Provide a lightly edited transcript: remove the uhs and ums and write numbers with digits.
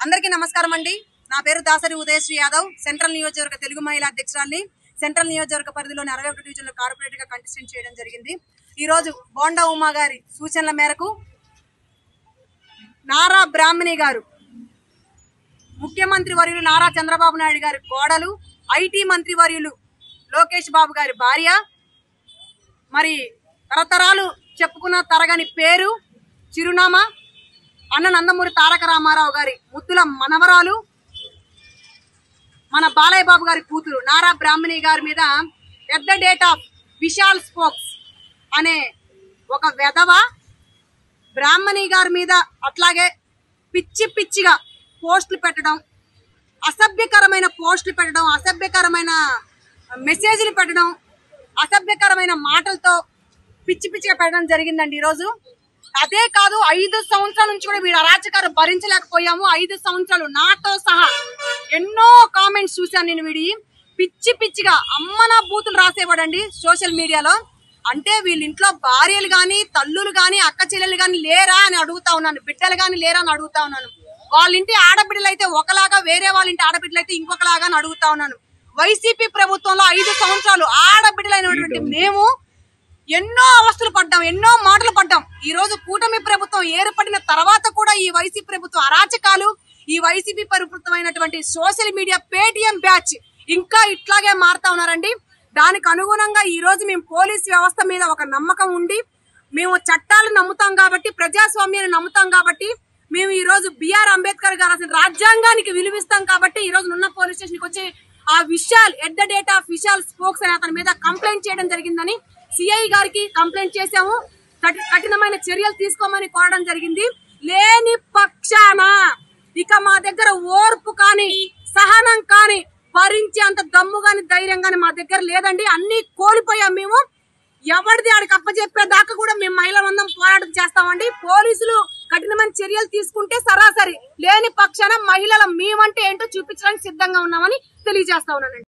అందరికీ నమస్కారం అండి. నా పేరు దాసరి ఉదయశ్రీ యాదవ్. సెంట్రల్ నియోజకవర్గ తెలుగు మహిళా అధ్యక్షురాలిని. సెంట్రల్ నియోజకవర్గ పరిధిలోని 61 డివిజన్లో కార్పొరేటర్ గా కంటెస్టెంట్ చేయడం జరిగింది. ఈ రోజు బోండా ఉమా గారి సూచనల మేరకు నారా బ్రాహ్మణి గారు, ముఖ్యమంత్రి వర్యులు నారా చంద్రబాబు నాయుడు గారి కోడలు, ఐటీ మంత్రి వర్యులు లోకేష్ బాబు గారి భార్య, మరి తరతరాలు చెప్పుకున్న తరగని పేరు, చిరునామా, అన్న నందమూరి తారక రామారావు గారి ముద్దుల మనవరాలు, మన బాలయ్య బాబు గారి కూతురు నారా బ్రాహ్మణి గారి మీద at the date of Vishal spokes అనే ఒక వెధవ బ్రాహ్మణి గారి మీద అట్లాగే పిచ్చి పిచ్చిగా పోస్టులు పెట్టడం, అసభ్యకరమైన పోస్టులు పెట్టడం, అసభ్యకరమైన మెసేజ్లు పెట్టడం, అసభ్యకరమైన మాటలతో పిచ్చి పిచ్చిగా పెట్టడం జరిగిందండి ఈరోజు. అదే కాదు, 5 సంవత్సరాల నుంచి కూడా వీడు అరాచకాలు భరించలేకపోయాము. 5 సంవత్సరాలు నాతో సహా ఎన్నో కామెంట్స్ చూశాను నేను. వీడి పిచ్చి పిచ్చిగా అమ్మనా బూతులు రాసేవాడండి సోషల్ మీడియాలో. అంటే వీళ్ళ ఇంట్లో భార్యలు గాని, తల్లులు గాని, అక్క చెల్లెలు గాని లేరా అని అడుగుతా ఉన్నాను. బిడ్డలు గాని లేరా అని అడుగుతా ఉన్నాను. వాళ్ళ ఇంటి ఆడబిడ్డలు అయితే ఒకలాగా, వేరే వాళ్ళ ఇంటి ఆడబిడ్డలు అయితే ఇంకొకలాగా అని అడుగుతా ఉన్నాను. వైసీపీ ప్రభుత్వంలో 5 సంవత్సరాలు ఆడబిడ్డలైనటువంటి మేము ఎన్నో అవస్థలు పడ్డాం, ఎన్నో మాటలు పడ్డాం. ఈ రోజు కూటమి ప్రభుత్వం ఏర్పడిన తర్వాత కూడా ఈ వైసీపీ ప్రభుత్వం అరాచకాలు, ఈ వైసీపీ ప్రభుత్వమైనటువంటి సోషల్ మీడియా పేటిఎం బ్యాచ్ ఇంకా ఇట్లాగే మారుతా ఉన్నారండి. దానికి అనుగుణంగా ఈ రోజు మేము పోలీస్ వ్యవస్థ మీద ఒక నమ్మకం ఉండి, మేము చట్టాలు నమ్ముతాం కాబట్టి, ప్రజాస్వామ్యాన్ని నమ్ముతాం కాబట్టి, మేము ఈ రోజు బిఆర్ అంబేద్కర్ గారు రాసిన రాజ్యాంగానికి విలువిస్తాం కాబట్టి ఈ రోజు నున్న పోలీస్ స్టేషన్ కి వచ్చి ఆ Vishal at the date of Vishal spokes అనే అతని మీద కంప్లైంట్ చేయడం జరిగిందని సిఐ గారికి కంప్లైంట్ చేశాము. కఠినమైన చర్యలు తీసుకోమని కోరడం జరిగింది. లేని పక్షాన ఇక మా దగ్గర ఓర్పు కానీ, సహనం కానీ, భరించే అంత దమ్ము గాని, ధైర్యం గాని మా దగ్గర లేదండి. అన్ని కోల్పోయాం మేము. ఎవరిది ఆడికి అప్పచెప్పేదాకా కూడా మేము మహిళలందరం పోరాటం చేస్తామండి. పోలీసులు కఠినమైన చర్యలు తీసుకుంటే సరాసరి, లేని పక్షాన మహిళల మేమంటే ఏంటో చూపించడానికి సిద్ధంగా ఉన్నామని తెలియజేస్తా ఉన్నానండి.